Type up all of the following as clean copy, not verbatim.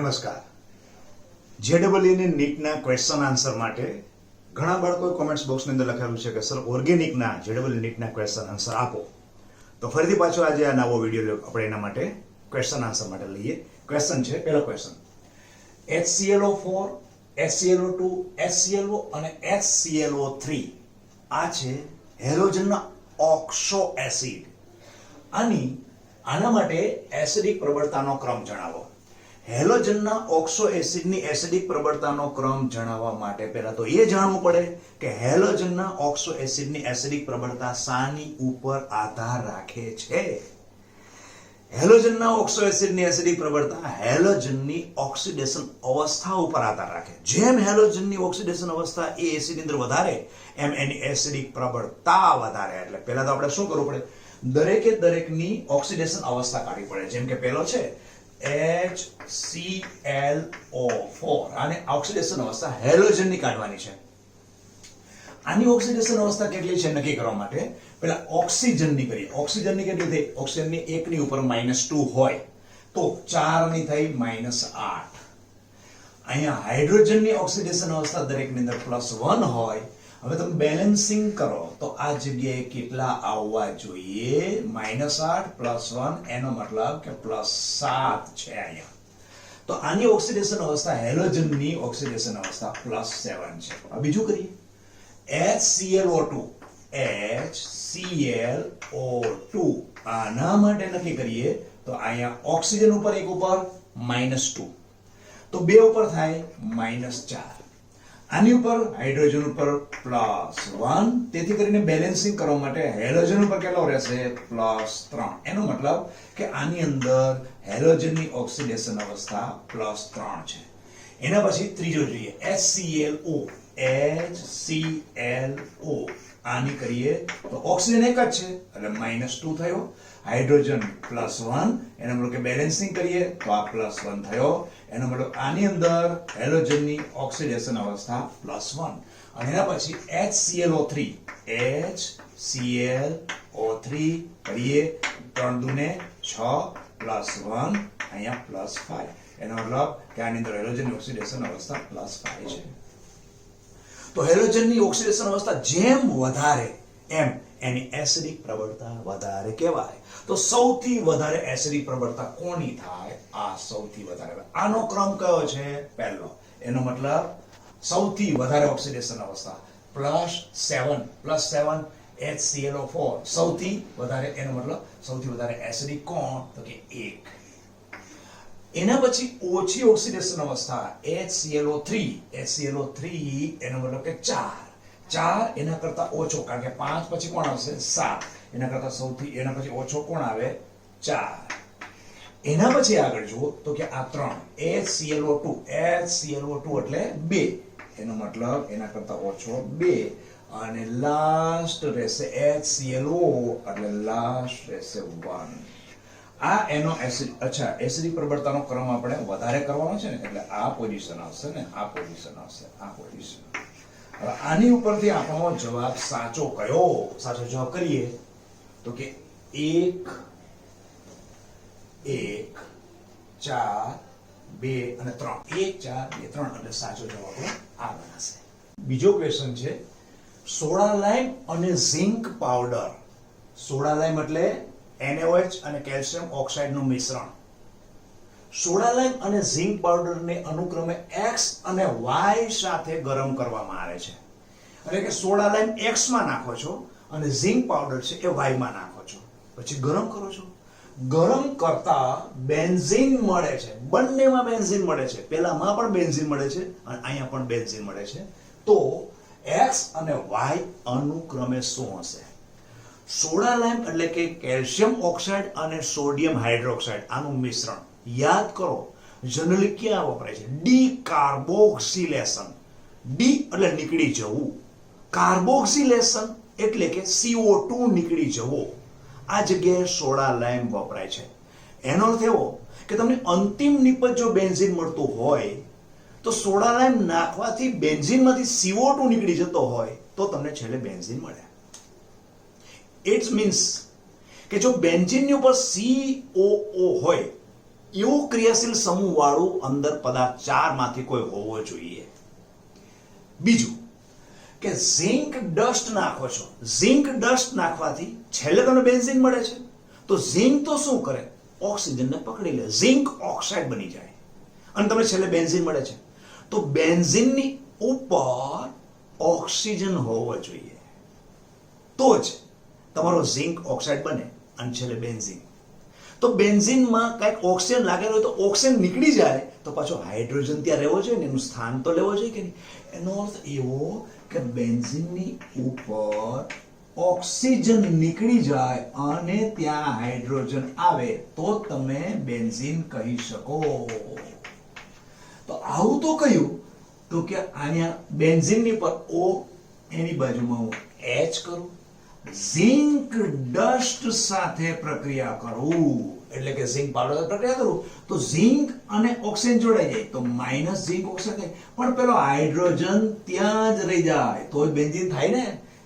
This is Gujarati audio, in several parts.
નમસ્કાર. જેડબલઈની નીટના ક્વેશ્ચન આન્સર માટે ઘણા બાળકોએ કોમેન્ટ્સ બોક્સની અંદર લખેલું છે કે સર ઓર્ગેનિકના જેડબલઈ નીટના ક્વેશ્ચન આન્સર આપો. તો ફરીથી પાછો આજે આ નવો વિડીયો આપણે એના માટે ક્વેશ્ચન આન્સર માટે લઈએ. ક્વેશ્ચન છે, પહેલો ક્વેશ્ચન, HClO4, HClO2, HClO અને HClO3 આ છે હેલોજનના ઓક્સો એસિડ. આના માટે એસિડિક પ્રબળતાનો ક્રમ જણાવો. હેલોજનના ઓક્સો એસિડની એસિડિક પ્રબળતાનો ક્રમ જણાવવા માટે પહેલા તો એ જાણવું પડે કે હેલોજનના ઓક્સો એસિડની એસિડિક પ્રબળતા શાની ઉપર આધાર રાખે છે. હેલોજનના ઓક્સો એસિડની એસિડિક પ્રબળતા હેલોજનની ઓક્સિડેશન અવસ્થા ઉપર આધાર રાખે. જેમ હેલોજનની ઓક્સિડેશન અવસ્થા એ એસિડની અંદર વધારે એમ એની એસિડિક પ્રબળતા વધારે. એટલે પહેલા તો આપણે શું કરવું પડે, દરેકની ઓક્સિડેશન અવસ્થા કાઢવી પડે. જેમ કે પહેલો છે HClO4, આને ઓક્સિડેશન અવસ્થા હેલોજનની કાઢવાની છે. આની ઓક્સિડેશન અવસ્થા કેટલી છે નક્કી કરવા માટે પહેલા ઓક્સિજનની કરીએ. ઓક્સિજનની કેટલી થઈ? ઓક્સિજનની 1 ની ઉપર -2 હોય તો 4 ની થઈ -8. અહીંયા હાઇડ્રોજનની ઓક્સિડેશન અવસ્થા દરેકની અંદર +1 હોય. હવે તમે બેલેન્સિંગ કરો તો આ જગ્યાએ કેટલા આવવા જોઈએ? -8 +1, એનો મતલબ કે +7 છે અહીંયા. તો આની ઓક્સિડેશન અવસ્થા હેલોજનની ઓક્સિડેશન અવસ્થા +7 છે. હવે બીજું કરીએ, HClO2 આના માટે નક્કી કરીએ તો અહીંયા ઓક્સિજન ઉપર 1 ઉપર -2, તો 2 ઉપર થાય -4. આની ઉપર હાઇડ્રોજન ઉપર +1, તેથી કરીને બેલેન્સિંગ કરવા માટે હેલોજન ઉપર કેટલો રહેશે? +3. એનો મતલબ કે આની અંદર હેલોજનની ઓક્સિડેશન અવસ્થા +3 છે. એના પછી ત્રીજો જોઈએ, HClO. આની કરીએ તો ઓક્સિજન એક જ છે એટલે -2 થયો. હાઇડ્રોજન +1, એનો મતલબ કે બેલેન્સિંગ કરીએ તો આ +1 થયો. એનો મતલબ આની અંદર હેલોજનની ઓક્સિડેશન અવસ્થા +1. અને એના પછી HClO3 કરીએ 3 દુને 6 +1, અહીંયા +5. એનો મતલબ કે આની અંદર હેલોજનની ઓક્સિડેશન અવસ્થા +5 છે. તો હેલોજનની ઓક્સિડેશન અવસ્થા જેમ વધારે એમ એની એસિડિક પ્રબળતા વધારે કહેવાય. તો સૌથી વધારે એસિડિક પ્રબળતા કોની થાય? આ સૌથી વધારે. આનો ક્રમ કયો છે? પહેલો. એનો મતલબ સૌથી વધારે ઓક્સિડેશન અવસ્થા +7 HClO4 સૌથી વધારે. એનો મતલબ સૌથી વધારે એસિડિક કોણ? તો કે 1. એના પછી ઓછી ઓક્સિડેશન અવસ્થા HClO3 એનો મતલબ કે 4 એના કરતા ઓછો, કારણ કે 5 પછી કોણ આવશે? 7. એના કરતા એના પછી ઓછો કોણ આવે? 4. એના પછી આગળ જુઓ તો કે આ 3 HClO2 એટલે 2, એનો મતલબ એના કરતા ઓછો 2. અને લાસ્ટ રહેશે HClO એટલે લાસ્ટ રહેશે 1. આ એનો એસિડિક પ્રબળતાનો ક્રમ આપણે વધારે કરવાનો છે ને, એટલે આ પોઝિશન આવશે ને, આ પોઝિશન આવશે, આ પોઝિશન. હવે આની ઉપરથી આપણો જવાબ સાચો કયો? સાચો જવાબ કરીએ તો કે 1 4 2 અને 3. 1 4 2 3 એટલે સાચો જવાબ આ બનશે. બીજો ક્વેશ્ચન છે, સોડા લાઇમ અને ઝિંક પાવડર. સોડા લાઇમ એટલે NaOH અને કેલ્શિયમ ઓક્સાઇડનું મિશ્રણ. સોડા લાઇમ અને ઝિંક પાવડરને અનુક્રમે X અને Y સાથે ગરમ કરવામાં આવે છે. એટલે કે સોડા લાઇમ X માં નાખો છો અને ઝિંક પાવડર છે એ Y માં નાખો છો, પછી ગરમ કરો છો. ગરમ કરતા બેન્ઝીન મળે છે. બંનેમાં બેન્ઝીન મળે છે. પહેલામાં પણ બેન્ઝીન મળે છે અને અહીંયા પણ બેન્ઝીન મળે છે. તો X અને Y અનુક્રમે શું હશે? સોડા લાઇમ એટલે કે કેલ્શિયમ ઓક્સાઇડ અને સોડિયમ હાઇડ્રોક્સાઇડ, આનું મિશ્રણ. યાદ કરો, જનરલી ક્યાં વપરાય છે? ડીકાર્બોક્સિલેશન. ડી એટલે નીકળી જવું, કાર્બોક્સિલેશન એટલે કે CO2 નીકળી જવો. આ જગ્યાએ સોડા લાઇમ વપરાય છે. એનો અર્થ એવો કે તમને અંતિમ નિપજ જો બેન્ઝીન મળતું હોય તો સોડા લાઇમ નાખવાથી બેન્ઝીનમાંથી CO2 નીકળી જતો હોય તો તમને છેલ્લે બેન્ઝીન મળે. ઇટ્સ મીન્સ કે જો બેન્ઝીનની ઉપર COO હોય એવું ક્રિયાશીલ સમૂહ વાળું અંદર પદાર્થ 4 માંથી કોઈ હોવો જોઈએ. બીજું કે ઝિંક ડસ્ટ નાખો છો, ઝિંક ડસ્ટ નાખવાથી છેલ્લે તમને બેન્ઝીન મળે છે. તો ઝિંક તો શું કરે, ઓક્સિજનને પકડી લે, ઝિંક ઓક્સાઇડ બની જાય અને તમને છેલ્લે બેન્ઝીન મળે છે. તો બેન્ઝીનની ઉપર ઓક્સિજન હોવો જોઈએ, તો જ તમારો ઝિંક ઓક્સાઇડ બને અને છેલ્લે બેન્ઝીન. તો બેન્ઝીનમાં કંઈક ઓક્સિજન લાગેલો હોય તો ઓક્સિજન નીકળી જાય તો પાછો હાઇડ્રોજન ત્યાં રહેવો જોઈએ ને, એનું સ્થાન તો લેવો જોઈએ કે નહીં. એનો અર્થ એવો કે બેન્ઝીનની ઉપર ઓક્સિજન નીકળી જાય અને ત્યાં હાઇડ્રોજન આવે તો તમે બેન્ઝીન કહી શકો. તો આવું તો કહ્યું તો કે અહીંયા બેન્ઝીનની પર O, એની બાજુમાં હું H કરું, ઝિંક ડસ્ટ સાથે પ્રક્રિયા કરું એટલે કે ઝિંક પાવડર સાથે પ્રક્રિયા કરું તો ઝિંક અને ઓક્સિજન જોડાઈ જાય તો માઇનસ ઝિંક ઓક્સાઇડ થાય, પણ પેલો હાઇડ્રોજન ત્યાં જ રહી જાય તો બેન્ઝીન થાય ને.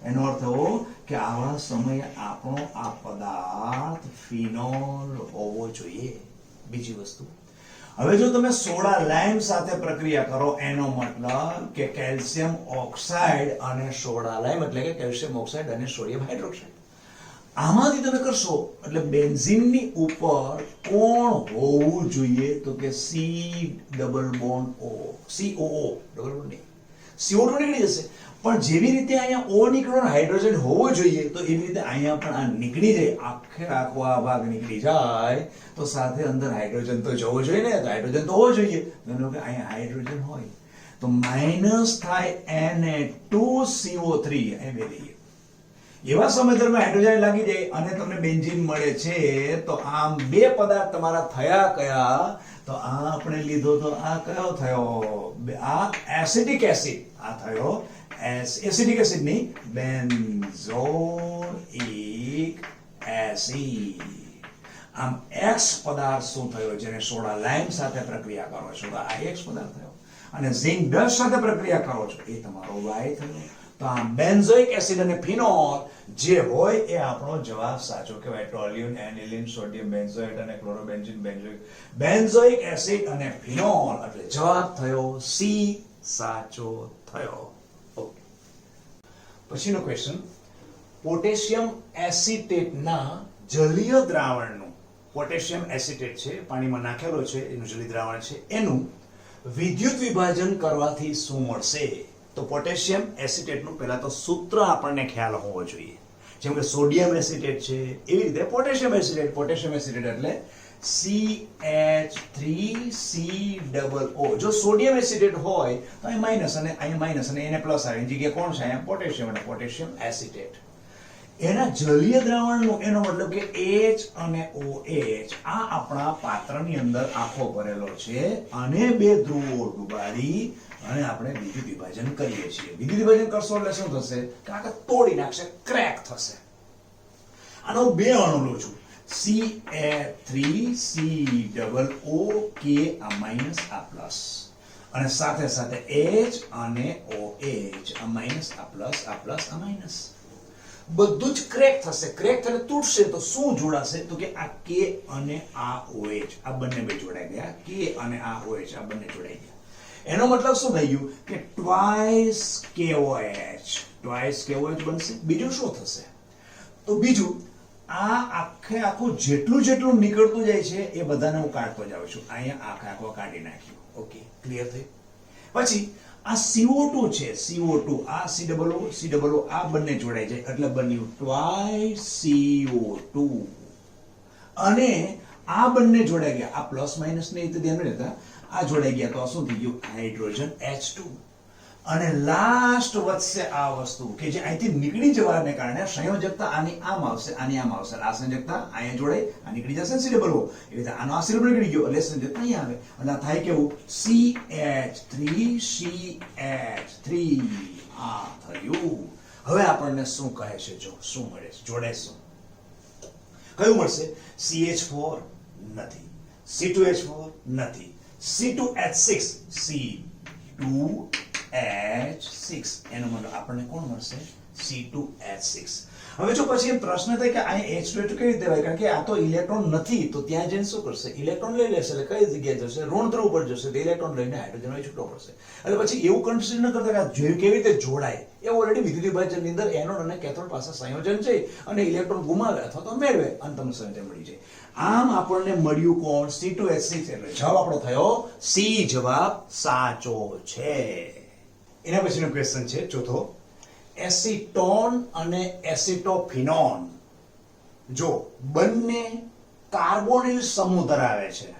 એનો અર્થ એવો કે આવા સમયે આપણો આ પદાર્થ ફિનોલ હોવો જોઈએ. બીજી વસ્તુ, હવે જો તમે સોડા લાઇમ સાથે પ્રક્રિયા કરો એનો મતલબ કે કેલ્શિયમ ઓક્સાઇડ અને સોડા લાઇમ એટલે કે કેલ્શિયમ ઓક્સાઇડ અને સોડિયમ હાઇડ્રોક્સાઇડ, આમાંથી તમે કરશો એટલે બેન્ઝીનની ઉપર કોણ હોવું જોઈએ તો કે C double bond O, COO double bond નહીં, CO2 નીકળી જશે. પણ જેવી રીતે અહીંયા O નીકળ્યો ને હાઇડ્રોજન હોવો જોઈએ તો એવી રીતે અહીંયા પણ આ નીકળી જાય, આખો આ ભાગ નીકળી જાય તો સાથે અંદર હાઇડ્રોજન તો જવો જોઈએ ને, તો હાઇડ્રોજન તો હોવો જોઈએ. માનો કે અહીંયા હાઇડ્રોજન હોય તો માઇનસ થાય Na2CO3, અહીં બે લઈએ. એવા સમય દરમિયાન હાઇડ્રોજન લાગી જાય અને તમને બેન્ઝીન મળે છે તો આમ બે પદાર્થ તમારા થયા કયા, તો આ આપણે લીધો તો આ કયો થયો, આ એસિડિક એસિડ, આ થયો એસિડિક એસિડ ની બેન્ઝોઇક એસિડ. આમ X પદાર્થ શું થયો જેને સોડા લાઇમ સાથે પ્રક્રિયા કરો છો તો આ X પદાર્થ થયો, અને ઝિંક ડસ્ટ સાથે પ્રક્રિયા કરો છો એ તમારો Y થયો. તો આ બેન્ઝોઇક એસિડ અને ફિનોલ જે હોય એ આપણો જવાબ સાચો કહેવાય. ટોલ્યુન, એનિલિન, સોડિયમ બેન્ઝોએટ અને ક્લોરોબેન્ઝીન બેન્ઝોઇક એસિડ અને ફિનોલ એટલે જવાબ થયો સી સાચો થયો. ઓકે, પછીનો ક્વેશ્ચન, પોટેશિયમ એસિટેટના જલીય દ્રાવણનું, પોટેશિયમ એસિટેટ છે પાણીમાં નાખેલો છે એનું જલીય દ્રાવણ છે, એનું વિદ્યુત વિભાજન કરવાથી શું મળશે? તો પોટેશિયમ એસિટેટનું પહેલા તો સૂત્ર આપણને ખ્યાલ હોવો જોઈએ. જેમ કે સોડિયમ એસિટેટ છે એવી રીતે પોટેશિયમ એસિટેટ એટલે CH3COO. જો સોડિયમ એસિટેટ હોય તો અહીં માઇનસ અને અહીં માઇનસ અને એને પ્લસ આવે, એની જગ્યાએ કોણ છે અહીંયા પોટેશિયમ અને પોટેશિયમ એસિટેટ. એના જલીય દ્રાવણનું એનો મતલબ કે H અને OH આ આપણા પાત્રની અંદર આખો ભરેલો છે અને બે ધ્રુવો ડુબાડી અને આપણે વિદ્યુત વિભાજન કરીએ છીએ. વિદ્યુત વિભાજન કરશો એટલે શું થશે કે આ તોડી નાખશે, ક્રેક થશે. આનો બે અણુ લઉં છું, CH3COOK આ માઇનસ આ પ્લસ, અને સાથે સાથે H અને OH આ માઇનસ આ પ્લસ આ પ્લસ આ માઇનસ, બધું જ ક્રેક થશે. ક્રેક થઈને તૂટશે તો શું જોડાશે તો કે આ K અને આ OH આ બંને બે જોડાઈ ગયા, K અને આ OH આ બંને જોડાઈ ગયા. એનો મતલબ શું થઈ ગયું કે ટ્વાઇસ KOH બનશે. બીજું શું થશે તો બીજું આ આખું જેટલું નીકળતું જાય છે એ બધાને હું કાઢતો જાઉં છું. અહીંયા આખો કાઢી નાખ્યું. ઓકે, ક્લિયર થઈ. પછી આ CO2 છે, CO2 આ COO આ બંને જોડાઈ જાય એટલે બન્યું ટ્વાઇસ CO2, અને આ બંને જોડાઈ ગયા, આ પ્લસ માઇનસ ને રીતે ધ્યાન રહેતા આ જોડાઈ ગયા તો શું થઈ ગયું હાઇડ્રોજન H2, અને લાસ્ટ વધશે આ વસ્તુ કે જે અહીંથી નીકળી જવાને કારણે સંયોજકતા આની આમ આવશે, આની આમ આવશે, આ સંયોજકતા અહીંયા જોડાઈ આ નીકળી જશે COO, એવી રીતે આનો આ COO નીકળી ગયો એટલે સંયોજકતા અહીંયા આવે એટલે આ થાય કેવું CH3CH3 આ થયું. હવે આપણને શું કહે છે, જો શું મળે છે, જોડે શું કયું મળશે? CH4 નથી, C2H4 નથી, C2H6 C2 H6 એનો મતલબ આપણને કોણ મળશે C2H6 હવે જો પછી એમ પ્રશ્ન થાય કે આ H2 કેવી રીતે હોય કારણ કે આ તો ઇલેક્ટ્રોન નથી તો ત્યાં જઈને શું કરશે ઇલેક્ટ્રોન લઈ લેશે એટલે કઈ જગ્યાએ જશે ઋણ ધ્રુવ પર જશે તો ઇલેક્ટ્રોન લઈને હાઇડ્રોજન વહી છૂટો પડશે એટલે પછી એવું કન્સિડર ન કરતા કે કેવી રીતે જોડાય એ ઓલરેડી વિદ્યુત વિભાજનની અંદર એનોડ અને કેથોડ પાસે સંયોજન છે અને ઇલેક્ટ્રોન ગુમાવે અથવા તો મેળવે અને તમને સંયોજન મળી જાય આમ આપણને મળ્યું કોણ C2H6 એટલે જવાબ આપણો થયો C જવાબ સાચો છે એના પછીનો ક્વેશ્ચન છે ચોથો એસિટોન અને એસિટોફિનોન જો બંને કાર્બોનિલ સમૂહ ધરાવે છે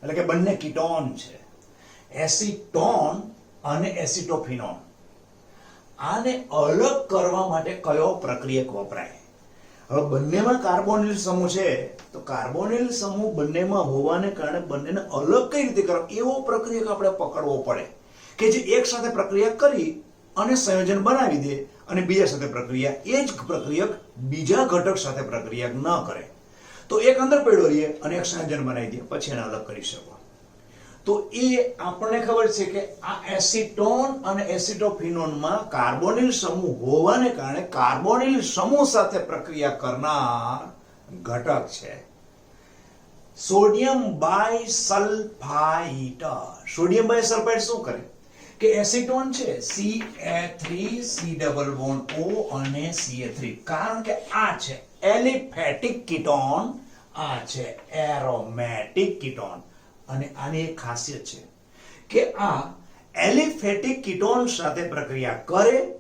એટલે કે બંને કીટોન છે એસિટોન અને એસિટોફિનોન આને અલગ કરવા માટે કયો પ્રક્રિયક વપરાય હવે બંનેમાં કાર્બોનિલ સમૂહ છે તો કાર્બોનિલ સમૂહ બંનેમાં હોવાને કારણે બંનેને અલગ કઈ રીતે કરો એવો પ્રક્રિયક આપણે પકડવો પડે કે જે એક સાથે પ્રક્રિયા કરી અને સંયોજન બનાવી દે અને બીજા સાથે પ્રક્રિયા એ જ પ્રક્રિયક બીજા ઘટક સાથે પ્રક્રિયા ન કરે તો એક અંદર પડ્યો રહીએ અને એક સંયોજન બનાવી દે પછી એને અલગ કરી શકો તો એ આપણને ખબર છે કે આ એસિટોન અને એસિટોફિનોનમાં કાર્બોનિલ સમૂહ હોવાને કારણે કાર્બોનિલ સમૂહ સાથે પ્રક્રિયા કરનાર ઘટક છે સોડિયમ બાયસલ્ફાઇડ સોડિયમ બાયસલ્ફાઇડ શું કરે કે એસિટોન છે Ca3C≡O અને Ca3 કારણ કે આ છે એલિફેટિક કીટોન આ છે એરોમેટિક કીટોન અને આની એક ખાસિયત છે કે આ એલિફેટિક કીટોન સાથે પ્રક્રિયા કરે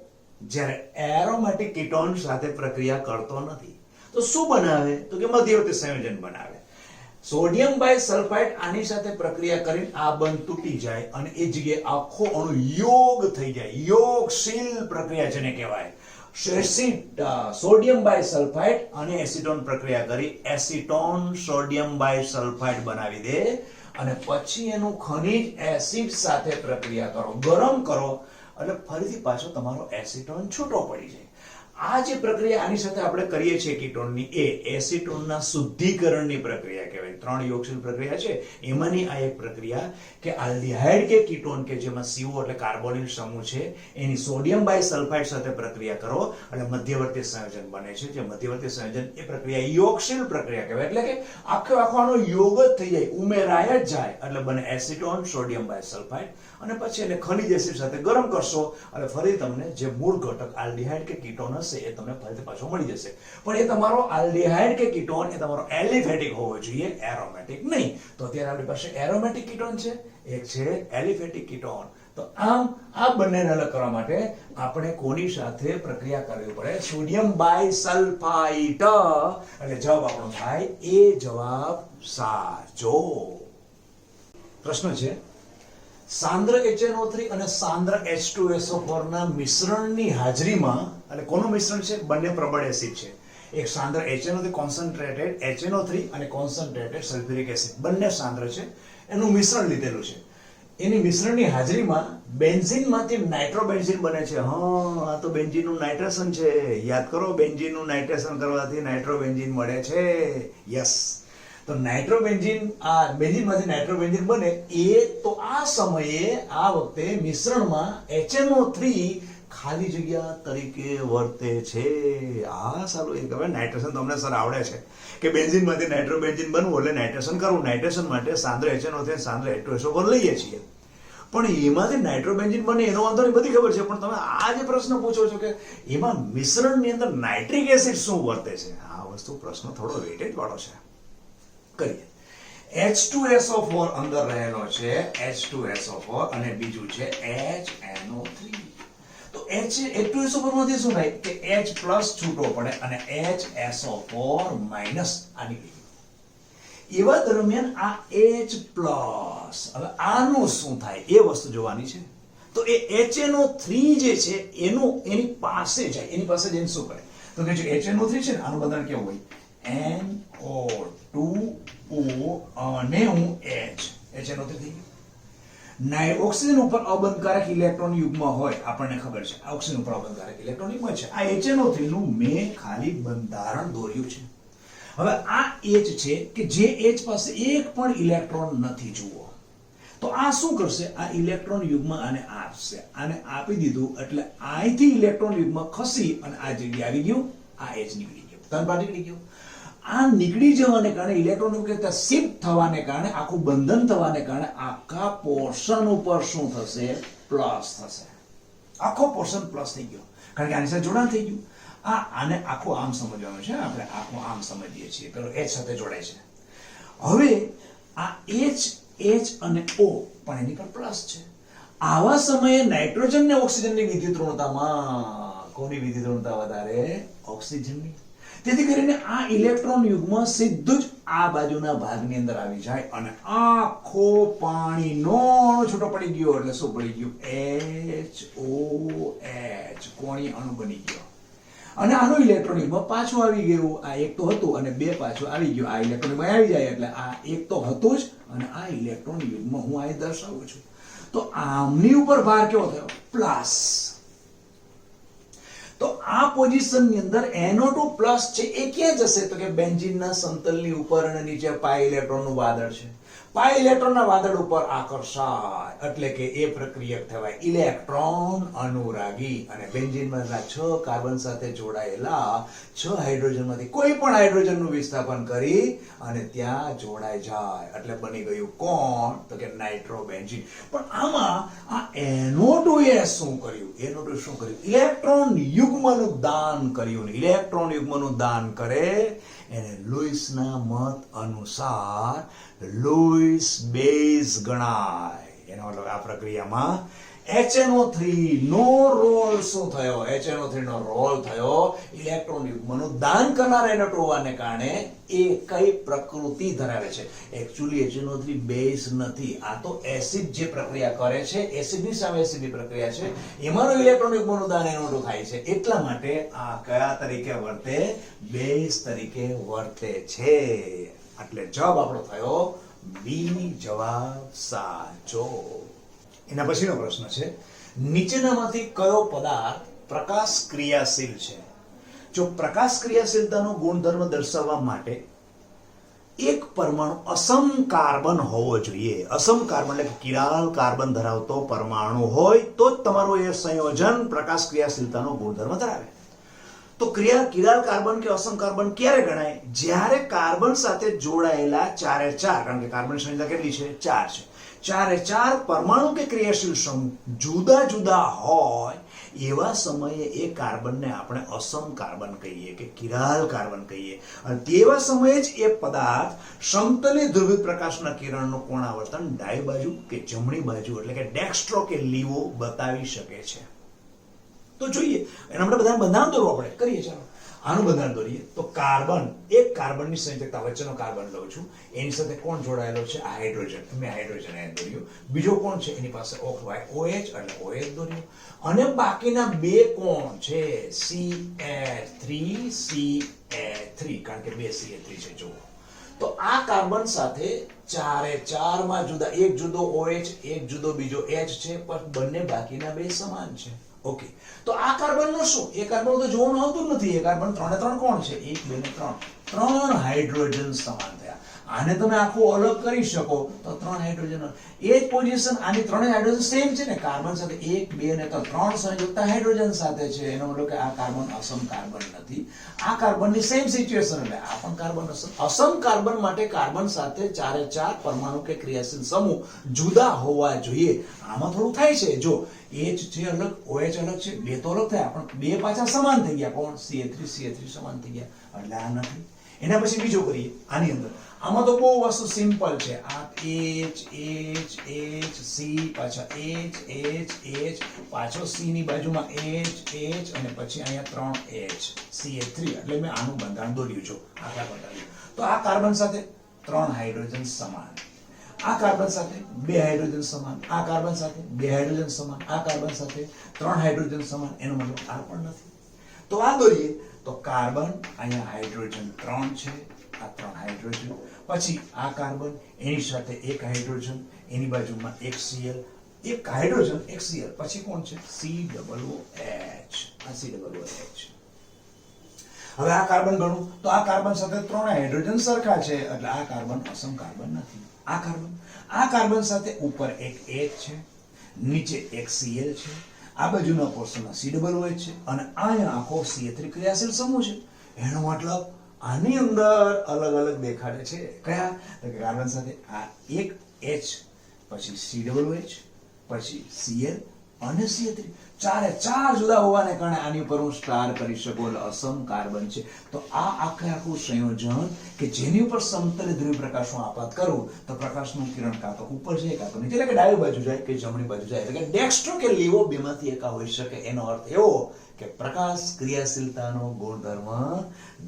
જ્યારે એરોમેટિક કીટોન સાથે પ્રક્રિયા કરતો નથી તો શું બનાવે તો કે મધ્યવર્તી સંયોજન બનાવે સોડિયમ બાયસલ્ફાઇડ આની સાથે પ્રક્રિયા કરીને આ બંધ તૂટી જાય અને એ જગ્યાએ આખો અણુ યોગ થઈ જાય યોગશીલ પ્રક્રિયા જેને કહેવાય સોડિયમ બાયસલ્ફાઇડ અને એસિટોન પ્રક્રિયા કરી એસિટોન સોડિયમ બાયસલ્ફાઇડ બનાવી દે અને પછી એનું ખનિજ એસિડ સાથે પ્રક્રિયા કરો ગરમ કરો એટલે ફરીથી પાછો તમારો એસિટોન છૂટો પડી જાય આ જે પ્રક્રિયા આની સાથે આપણે કરીએ છીએ કીટોનની એ એસિટોનના શુદ્ધિકરણની પ્રક્રિયા કહેવાય ત્રણ યોગશીલ પ્રક્રિયા છે એમાંની આ એક પ્રક્રિયા કે આલ્ડિહાઇડ કે કીટોન કે જેમાં CO એટલે કાર્બોનિલ સમૂહ છે એની સોડિયમ બાયસલ્ફાઇડ સાથે પ્રક્રિયા કરો એટલે મધ્યવર્તી સંયોજન બને છે જે મધ્યવર્તી સંયોજન એ પ્રક્રિયા યોગશીલ પ્રક્રિયા કહેવાય એટલે કે આખો યોગ જ થઈ જાય ઉમેરાય જ જાય એટલે બને એસિટોન સોડિયમ બાયસલ્ફાઇડ અને પછી એને ખનિજ એસિડ સાથે ગરમ કરશો એટલે ફરી તમને જે મૂળ ઘટક આલ્ડિહાઇડ કે કીટોન હશે એ તમને ફરીથી પાછો મળી જશે પણ એ તમારો આલ્ડિહાઇડ કે કીટોન એ તમારો એલિફેટિક હોવો જોઈએ એરોમેટિક નહીં તો અત્યારે આપણી પાસે એરોમેટિક કીટોન છે એક છે એલિફેટિક કીટોન તો આમ આ બંનેને અલગ કરવા માટે આપણે કોની સાથે પ્રક્રિયા કરવી પડે સોડિયમ બાયસલ્ફાઇડ એટલે જવાબ આપણો થાય એ જવાબ સાચો પ્રશ્ન છે સાંદ્ર HNO3 અને સાંદ્ર H2SO4 ના મિશ્રણની હાજરીમાં એટલે કોનું મિશ્રણ છે બંને પ્રબળ એસિડ છે એક સાંદ્ર HNO3 કોન્સન્ટ્રેટેડ HNO3 અને કોન્સન્ટ્રેટેડ સલ્ફ્યુરિક એસિડ બંને સાંદ્ર છે એનું મિશ્રણ લીધેલું છે એની મિશ્રણની હાજરીમાં બેન્ઝીનમાંથી નાઇટ્રોબેન્ઝીન બને છે આ તો બેન્ઝીનનું નાઇટ્રેશન છે યાદ કરો બેન્ઝીનનું નાઇટ્રેશન કરવાથી નાઇટ્રોબેન્ઝીન મળે છે યસ તો નાઇટ્રોબેન્ઝીન આ બેન્ઝીનમાંથી નાઇટ્રોબેન્ઝીન બને એ તો આ સમયે આ વખતે મિશ્રણમાં HNO3 ખાલી જગ્યા તરીકે વર્તે છે આ સારું એક હવે નાઇટ્રેશન તમને સર આવડે છે કે બેન્ઝીનમાંથી નાઇટ્રોબેન્ઝીન બનવું એટલે નાઇટ્રેશન કરવું નાઇટ્રેશન માટે સાંદ્ર HNO3 સાંદ્ર H2SO4 લઈએ છીએ પણ એમાંથી નાઇટ્રોબેન્ઝીન બને એનો વાંધો નહીં બધી ખબર છે પણ તમે આ જે પ્રશ્ન પૂછો છો કે એમાં મિશ્રણની અંદર નાઇટ્રિક એસિડ શું વર્તે છે આ વસ્તુ પ્રશ્ન થોડો વેટેજ વાળો છે કરીએ H2SO4 અંદર રહેલો છે H2SO4 અને બીજું છે HNO3 તો H2SO4 માંથી શું થાય કે H+ છૂટો પડે અને HSO4- આની એવા દરમિયાન આ H+ હવે આનું શું થાય એ વસ્તુ જોવાની છે તો એ HNO3 જે છે એની પાસે જાય એની પાસે જઈને શું કરે તો કે જે HNO3 છે ને આનું બંધારણ કેવું હોય NO2O અને હું H HNO3 થઈ ગયું ઓક્સિજન ઉપર અબંધકારક ઇલેક્ટ્રોન યુગ્મ હોય આપણને ખબર છે આ ઓક્સિજન ઉપર અબંધકારક ઇલેક્ટ્રોન યુગ્મ છે આ HNO3 નું મેં ખાલી બંધારણ દોર્યું છે હવે આ H છે કે જે H પાસે એક પણ ઇલેક્ટ્રોન નથી જુઓ તો આ શું કરશે? આ ઇલેક્ટ્રોન યુગ્મ આને આપશે, આને આપી દીધું એટલે અહીંથી ઇલેક્ટ્રોન યુગ્મ ખસી અને આ જગ્યાએ આવી ગયું, આ H નીકળી ગયો, ત્રણ બાર નીકળી ગયો. આ નીકળી જવાને કારણે ઇલેક્ટ્રોન યુગ્મ શિફ્ટ થવાને કારણે, આખું બંધન થવાને કારણે આખા પોર્શન ઉપર શું થશે? પ્લસ થશે. આખો પોર્શન પ્લસ થઈ ગયો, કારણ કે આની સાથે જોડાણ થઈ ગયું. આને આખું આમ સમજવાનું છે, આપણે આખું આમ સમજીએ છીએ, પેલો H સાથે જોડાય છે. હવે આ H અને O પણ એની પર પ્લસ છે. આવા સમયે નાઇટ્રોજન ને ઓક્સિજનની વિદ્યુત ઋણતામાં કોની વિદ્યુત ઋણતા વધારે? ઓક્સિજનની. તેથી કરીને આ ઇલેક્ટ્રોન યુગ્મ સીધું જ આ બાજુના ભાગની અંદર આવી જાય અને આખો પાણીનો અણુ છૂટો પડી ગયો. એટલે શું પડી ગયું? HOH, કોણી અણુ બની ગયો. અને આનું ઇલેક્ટ્રોન યુગ્મ પાછું આવી ગયું. આ એક તો હતું અને બે પાછું આવી ગયું. આ ઇલેક્ટ્રોન યુગ્મ આવી જાય એટલે આ એક તો હતું જ અને આ ઇલેક્ટ્રોન યુગ્મ હું અહીં દર્શાવું છું. તો આમની ઉપર ભાર કેવો થયો? પ્લસ. તો આ પોઝિશન ની અંદર NO2 પ્લસ છે એ ક્યાં જશે? તો કે બેન્ઝીનના સમતલની ઉપર અને નીચે પાઈ ઇલેક્ટ્રોનનું વાદળ છે. પાઈ ઇલેક્ટ્રોનના વાદળ ઉપર આકર્ષાય એટલે કે એ પ્રક્રિયા થવાય ઇલેક્ટ્રોન અનુરાગી. અને બેન્ઝીનમાં 6 કાર્બન સાથે જોડાયેલા 6 હાઇડ્રોજનમાંથી કોઈ પણ હાઇડ્રોજનનું વિસ્થાપન કરી અને ત્યાં જોડાઈ જાય એટલે બની ગયું કોણ? તો કે નાઇટ્રોબેન્ઝીન. પણ આમાં આ NO2 એ શું કર્યું? NO2 શું કર્યું? ઇલેક્ટ્રોન યુગ્મનું દાન કર્યું. ઇલેક્ટ્રોન યુગ્મનું દાન કરે એને લુઈસના મત અનુસાર લુઈસ બેઝ ગણાય. એનો મતલબ આ પ્રક્રિયામાં HNO3 નો રોલ શું થયો? HNO3 નો રોલ થયો ઇલેક્ટ્રોન યુગ્મનું દાન કરનાર NO2 હોવાને કારણે એ કઈ પ્રકૃતિ ધરાવે છે? એકચ્યુઅલી HNO3 બેઝ નથી, આ તો એસિડ જે પ્રક્રિયા કરે છે, એસિડની સામે એસિડની પ્રક્રિયા છે, એમાંનું ઇલેક્ટ્રોન યુગ્મનું દાન NO2 થાય છે. એટલા માટે આ કયા તરીકે વર્તે? બેઝ તરીકે વર્તે છે. એટલે જવાબ આપણો થયો બી, જવાબ સાચો. એના પછીનો પ્રશ્ન છે, નીચેનામાંથી કયો પદાર્થ પ્રકાશ ક્રિયાશીલ છે? જો પ્રકાશ ક્રિયાશીલતાનો ગુણધર્મ દર્શાવવા માટે એક પરમાણુ અસમ કાર્બન હોવો જોઈએ. અસમ કાર્બન એટલે કિરાલ કાર્બન ધરાવતો પરમાણુ હોય તો જ તમારું એ સંયોજન પ્રકાશ ક્રિયાશીલતાનો ગુણધર્મ ધરાવે. તો કિરાલ કાર્બન કે અસમ કાર્બન ક્યારે ગણાય? જ્યારે કાર્બન સાથે જોડાયેલા 4 4, કારણ કે કાર્બનની સંખ્યા કેટલી છે? 4 છે. 4 4 પરમાણુ કે ક્રિયાશીલ સમૂહ જુદા જુદા હોય એવા સમયે એ કાર્બનને આપણે અસમ કાર્બન કહીએ કે કિરાલ કાર્બન કહીએ. અને તેવા સમયે જ એ પદાર્થ સમતલે ધ્રુવિત પ્રકાશના કિરણનું કોણાવર્તન ડાબી બાજુ કે જમણી બાજુ એટલે કે ડેક્સ્ટ્રો કે લીવો બતાવી શકે છે. તો જોઈએ એના માટે બધા બંધારણ દોરવા પડે. કરીએ, ચાલો આનું બંધારણ દોરીએ. તો કાર્બન, એક કાર્બનની સંયુક્તતા વચ્ચેનો કાર્બન લઉં છું, એની સાથે કોણ જોડાયેલો છે? આ હાઇડ્રોજન. મેં હાઇડ્રોજન અહીં દોર્યો. બીજો કોણ છે? એની પાસે OH એટલે OH દોર્યો. અને બાકીના બે કોણ છે? CH3 કારણ કે બે CH3 છે. જુઓ તો આ કાર્બન સાથે 4 4 માં જુદા, એક જુદો OH, એક જુદો બીજો H છે, પણ બંને બાકીના બે સમાન છે. ઓકે, તો આ કાર્બન નો શું? એ કાર્બન તો જોવાનું આવતું નથી. એ કાર્બન 3 3 કોણ છે? 1 2 ને 3 હાઇડ્રોજન સમાન થયા. આને તમે આખું અલગ કરી શકો તો 3 હાઇડ્રોજન. એ જ પોઝિશન, આની 3 હાઇડ્રોજન સેમ છે ને, કાર્બન સાથે 1 2 ને 3 સંયુક્તતા હાઇડ્રોજન સાથે છે. એનો મતલબ કે આ કાર્બન અસમ કાર્બન નથી. આ કાર્બનની સેમ સિચ્યુએશન એટલે આ પણ કાર્બન અસમ કાર્બન માટે કાર્બન સાથે 4 4 પરમાણુ કે ક્રિયાશીલ સમૂહ જુદા હોવા જોઈએ. આમાં થોડું થાય છે. જો H છે અલગ, OH અલગ છે, બે તો અલગ થયા પણ બે પાછા સમાન થઈ ગયા. કોણ? CH3 સમાન થઈ ગયા. એટલે આ નથી. એના પછી બીજો કરીએ. આની અંદર આમાં તો બહુ વસ્તુ સિમ્પલ છે. આ H C પાછા H પાછો C ની બાજુમાં H અને પછી અહીંયા 3 H CH3. એટલે મેં આનું બંધારણ દોર્યું છે. આખા બંધારણ. તો આ કાર્બન સાથે 3 હાઇડ્રોજન સમાન, આ કાર્બન સાથે 2 હાઇડ્રોજન સમાન, આ કાર્બન સાથે 2 હાઇડ્રોજન સમાન, આ કાર્બન સાથે 3 હાઇડ્રોજન સમાન. એનો મતલબ આ પણ નથી. તો આ દોરીએ તો કાર્બન અહીંયા હાઇડ્રોજન 3 છે, આ 3 હાઇડ્રોજન, પછી આ કાર્બન એની સાથે 1 હાઇડ્રોજન, એની બાજુમાં 1 Cl, 1 હાઇડ્રોજન 1 Cl, પછી કોણ છે? COOH. આ COOH. હવે આ કાર્બન ગણું તો આ કાર્બન સાથે 3 હાઇડ્રોજન સરખા છે એટલે આ કાર્બન અસમ કાર્બન નથી. આ કાર્બન સાથે ઉપર એક H છે, નીચે એક Cl છે, આ બાજુના પોર્શનમાં COOH છે અને અહીંયા આખો CH3 ક્રિયાશીલ સમૂહ છે. એનો મતલબ આની અંદર અલગ અલગ દેખાડે છે. કયા? તો કે કાર્બન સાથે આ એક H, પછી COOH, પછી Cl અને CH3, ચારે ચાર જુદા હોવાને કારણે આની ઉપર હું સ્ટાર કરી શકું, એટલે અસમ કાર્બન છે. તો આ આખું સંયોજન કે જેની ઉપર સમતલ ધ્રુવીય પ્રકાશનું આપાત કરું તો પ્રકાશનું કિરણ કાં તો ઉપર જાય કાં તો નીચે, એટલે કે ડાબી બાજુ જાય કે જમણી બાજુ જાય, એટલે કે ડેક્સ્ટ્રો કે લીવો બેમાંથી એક હોઈ શકે. એનો અર્થ એવો કે પ્રકાશ ક્રિયાશીલતાનો ગુણધર્મ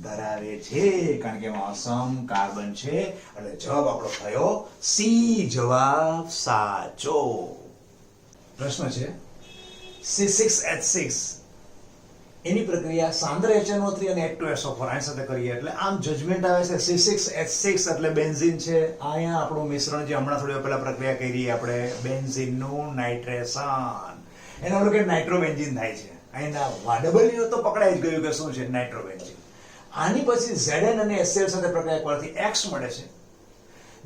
ધરાવે છે, કારણ કે એમાં અસમ કાર્બન છે. એટલે જવાબ આપણો થયો સી, જવાબ સાચો. પ્રશ્ન છે C6H6 એની પ્રક્રિયા સાંદ્ર HNO3 અને H2SO4 આની સાથે કરીએ એટલે આમ જજમેન્ટ આવે છે C6H6 એટલે બેન્ઝીન છે. અહીંયા આપણું મિશ્રણ જે હમણાં થોડી વાર પહેલા પ્રક્રિયા કરી આપણે બેન્ઝીનનું નાઇટ્રેશન, એનો મતલબ કે નાઇટ્રોબેન્ઝીન થાય છે. અહીંના ડબલ્યુ તો પકડાઈ જ ગયું કે શું છે, નાઇટ્રોબેન્ઝીન. આની પછી Zn અને HCl સાથે પ્રક્રિયા કરવાથી X મળે છે.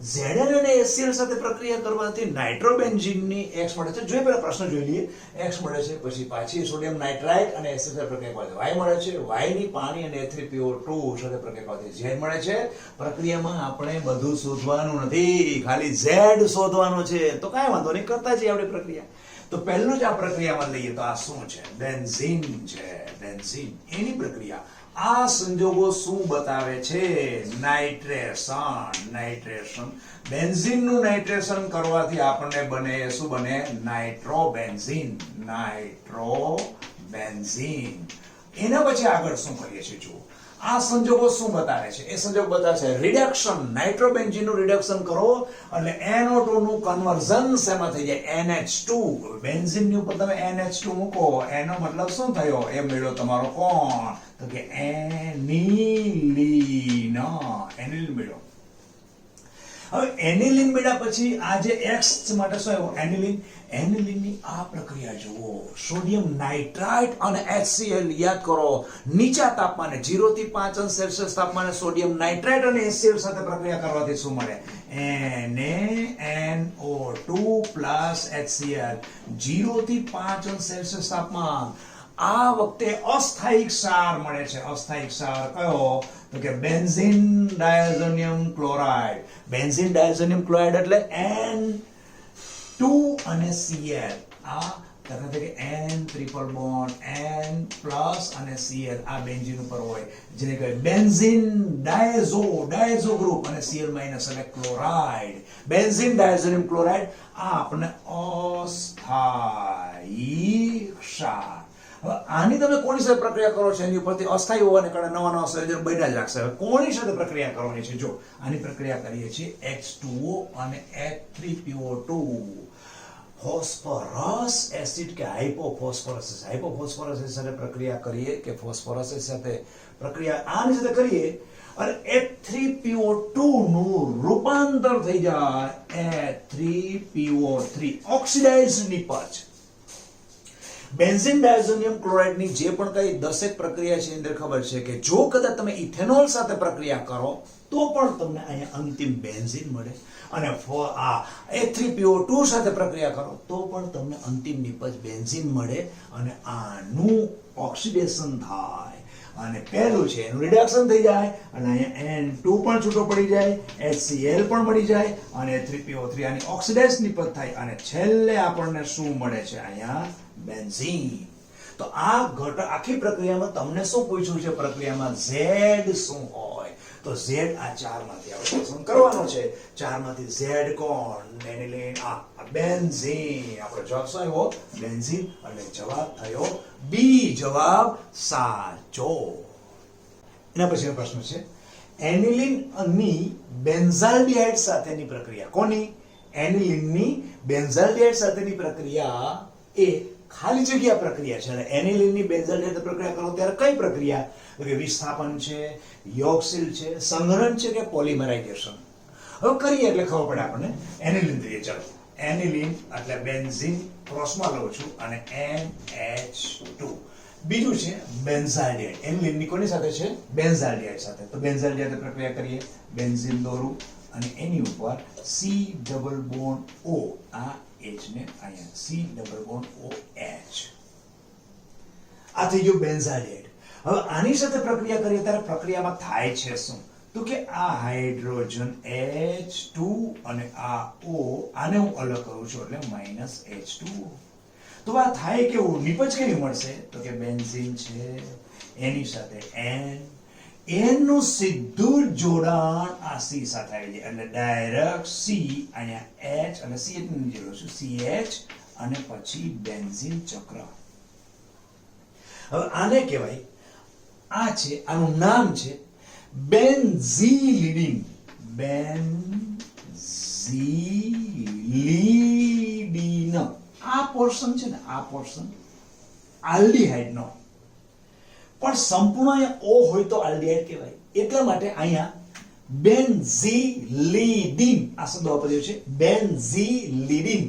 Zn અને HCl સાથે પ્રક્રિયા કરવાથી નાઇટ્રોબેન્ઝીનની X મળે છે. જોઈએ પહેલા પ્રશ્ન જોઈ લઈએ. X મળે છે, પછી પાછી સોડિયમ નાઇટ્રાઇટ અને HCl સાથે પ્રક્રિયા કરવાથી Y મળે છે. Y ની પાણી અને H3PO2 સાથે પ્રક્રિયા કરવાથી Z મળે છે. પ્રક્રિયામાં આપણે બધું શોધવાનું નથી, ખાલી Z શોધવાનું છે. તો કાંઈ વાંધો નહીં, કરતા જઈએ આપણે પ્રક્રિયા. તો પહેલું જ આ પ્રક્રિયામાં લઈએ તો આ શું છે? બેન્ઝીન છે. બેન્ઝીન એની પ્રક્રિયા. આ સંજોગો શું બતાવે છે? નાઇટ્રેશન. નાઇટ્રેશન, બેન્ઝીનનું નાઇટ્રેશન કરવાથી આપણને બને શું બને? નાઇટ્રોબેન્ઝીન. નાઇટ્રોબેન્ઝીન. એના પછી આગળ શું કરીએ છીએ જુઓ. આ સંજોગો શું બતાવે છે? એ સંજોગ બતાવે છે રિડક્શન. નાઇટ્રોબેન્ઝીનનું રિડક્શન કરો એટલે NO2 નું કન્વર્ઝન શેમાં થઈ જાય? NH2. બેન્ઝીનની ઉપર તમે NH2 મૂકો, એનો મતલબ શું થયો? એ મેળો તમારો કોણ? તો કે એનિલીન. એનિલીન મેળો. હવે એનિલીન મેળા પછી આ જે X માટે શું આવ્યું? એનિલીન. એનિલીનની આ પ્રક્રિયા જુઓ. સોડિયમ નાઇટ્રાઇટ અને HCl યાદ કરો, નીચા તાપમાને 0 થી 5 અંશ સેલ્સિયસ તાપમાને સોડિયમ નાઇટ્રાઇટ અને HCl સાથે પ્રક્રિયા કરવાથી શું મળે? NaNO2 HCl. 0 થી 5 અંશ સેલ્સિયસ તાપમાન. આ વખતે અસ્થાયિક ક્ષાર મળે છે. અસ્થાયિક ક્ષાર કયો? તો કે benzene diazonium chloride. Benzene diazonium chloride એટલે N2 અને Cl. આ દાખલા તરીકે N triple bond, N plus અને Cl આ બેન્ઝીન ઉપર હોય, જેને કહેવાય બેન્ઝીન ડાયઝો ગ્રુપ, અને Cl માઇનસ એટલે ક્લોરાઇડ. બેન્ઝીન ડાયઝોનિયમ ક્લોરાઇડ આ આપણે અસ્થાયી ક્ષાર. હવે આની તમે કોની સાથે પ્રક્રિયા કરો છો એની ઉપરથી અસ્થાયી હોવાને કારણે નવા નવા સંયોજન બન્યા જ રાખશે. હવે કોની સાથે પ્રક્રિયા કરવાની છે? જો આની પ્રક્રિયા કરીએ છીએ H2O અને H3PO2. ફોસ્ફરસ એસિડ કે હાઇપોફોસ્ફરસ. હાઇપોફોસ્ફરસ સાથે પ્રક્રિયા કરીએ કે ફોસ્ફરસ સાથે પ્રક્રિયા આની સાથે કરીએ અને H3PO2 નું રૂપાંતર થઈ જાય H3PO3, ઓક્સિડાઇઝ નિપજ. બેન્ઝીન ડાયઝોનિયમ ક્લોરાઇડ ની જે પણ કઈ 10 પ્રક્રિયા છે એની અંદર ખબર છે કે જો કદાચ તમે ઇથેનોલ સાથે પ્રક્રિયા કરો તો પણ તમને અહીંયા અંતિમ બેન્ઝીન મળે, અને આ H3PO2 સાથે પ્રક્રિયા કરો તો પણ તમને અંતિમ નિપજ બેન્ઝીન મળે, અને આનું ઓક્સિડેશન થાય અને પહેલું છે એનું રિડક્શન થઈ જાય અને અહીંયા N2 પણ છૂટો પડી જાય, HCl પણ મળી જાય અને H3PO3 આની ઓક્સિડાઇઝ નિપજ થાય અને છેલ્લે આપણને શું મળે છે? અહીંયા બેન્ઝીન. તો આ આખી પ્રક્રિયામાં તમને શું પૂછ્યું છે? પ્રક્રિયામાં Z શું હોય? તો Z આ ચારમાંથી આપણે પસંદ કરવાનો છે. ચારમાંથી Z કોણ? એનિલીન. આ બેન્ઝીન. આપણો જવાબ શું આવ્યો? બેન્ઝીન. એટલે જવાબ થયો બી, જવાબ સાચો. એના પછીનો પ્રશ્ન છે એનિલીન ની બેન્ઝાલ્ડિહાઇડ સાથેની પ્રક્રિયા. કોની? એનિલીનની બેન્ઝાલ્ડિહાઇડ સાથેની પ્રક્રિયા એ ખાલી જગ્યા પ્રક્રિયા છે. એનિલીનની બેન્ઝાલ્ડિહાઇડ પ્રક્રિયા કરો ત્યારે કઈ પ્રક્રિયા? તો કે વિસ્થાપન છે, યોગશીલ છે, સંઘનન છે કે પોલિમરાઇઝેશન? હવે કરીએ એટલે ખબર પડે આપણને. એનિલીન લઈએ. ચાલો, એનિલીન એટલે બેન્ઝીન ક્રોસમાં લઉં છું અને NH2. બીજું છે બેન્ઝાલ્ડિહાઇડ. એનિલીન ની કોની સાથે છે? બેન્ઝાલ્ડિહાઇડ સાથે. તો બેન્ઝાલ્ડિહાઇડ પ્રક્રિયા કરીએ. બેન્ઝીન દોરું અને એની ઉપર C ડબલ બોન્ડ O, આ H ને અહીંયા C double bond O H. આ થઈ ગયું બેન્ઝાઇડ. હવે આની સાથે પ્રક્રિયા કરીએ ત્યારે પ્રક્રિયામાં થાય છે શું? તો કે આ હાઇડ્રોજન H2 અને આ O, આને હું અલગ કરું છું એટલે -H2O. તો આ થાય કેવું? નિપજ કેવી મળશે? તો કે બેન્ઝીન છે એની સાથે N નું સીધું જોડાણ આ C સાથે આવી જાય એટલે ડાયરેક્ટ C અહીંયા H અને C ની નીચે લઉં છું CH અને પછી બેન્ઝીન ચક્ર. હવે આને કહેવાય, આ છે આનું નામ છે બેન્ઝીલિડીન. બેન્ઝીલિડીન આ પોર્શન છે ને, આ પોર્શન આલ્ડીહાઇડ નો, પણ સંપૂર્ણ અહીંયા O હોય તો આલ્ડીહાઇડ કહેવાય. એટલા માટે અહીંયા બેન્ઝીલિડીન આ શબ્દ વાપર્યો છે, બેન્ઝીલિડીન.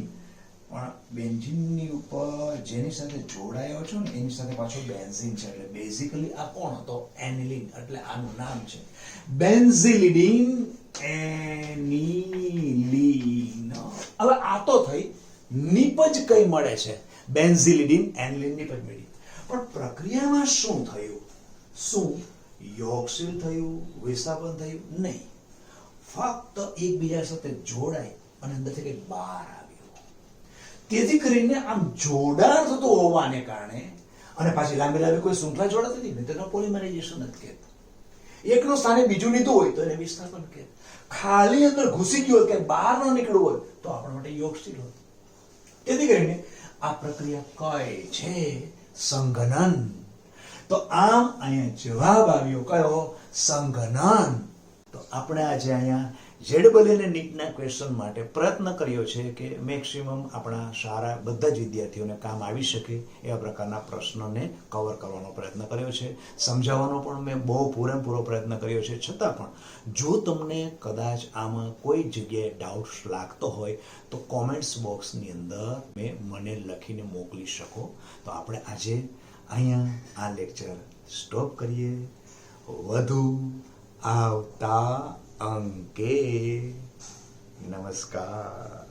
પણ બેન્ઝીનની ઉપર જેની સાથે જોડાયો છો ને એની સાથે પાછો બેન્ઝીન છે એટલે બેઝિકલી આ કોણ હતો? એનિલીન. એટલે આનું નામ છે બેન્ઝીલિડીન એનિલીન. હવે આ તો થઈ નિપજ કઈ મળે છે? બેન્ઝીલિડીન એનિલીન નિપજ મળી. પણ પ્રક્રિયામાં શું થયું? શું યોગશીલ થયું, વિસ્થાપન થયું? નહીં, ફક્ત એકબીજા સાથે જોડાય અને અંદરથી કંઈક બહાર આવ્યું. તેથી કરીને આમ જોડાણ થતું હોવાને કારણે, અને પાછી લાંબી લાંબી કોઈ શૃંખલા જોડાતી નથી, તેનો પોલિમરાઇઝેશન નથી કહેતા. એકનું સ્થાને બીજું લીધું હોય તો એને વિસ્થાપન કહે. ખાલી અંદર ઘૂસી ગયું હોય કે બહાર ન નીકળવું હોય તો આપણા માટે યોગશીલ હોય. તેથી કરીને આ પ્રક્રિયા કઈ છે? સંઘનન. તો આમ અહીંયા જવાબ આવ્યો કયો? સંઘનન. તો આપણે આજે અહીંયા ZEE અને નીટના ક્વેશ્ચન માટે પ્રયત્ન કર્યો છે કે મેક્સિમમ આપણા સારા બધા જ વિદ્યાર્થીઓને કામ આવી શકે એવા પ્રકારના પ્રશ્નોને કવર કરવાનો પ્રયત્ન કર્યો છે. સમજાવવાનો પણ મેં બહુ પૂરેપૂરો પ્રયત્ન કર્યો છે. છતાં પણ જો તમને કદાચ આમાં કોઈ જગ્યાએ ડાઉટ્સ લાગતો હોય તો કોમેન્ટ્સ બોક્સની અંદર મને લખીને મોકલી શકો. તો આપણે આજે અહીંયા આ લેક્ચર સ્ટોપ કરીએ. વધુ આવતા અંકે. નમસ્કાર.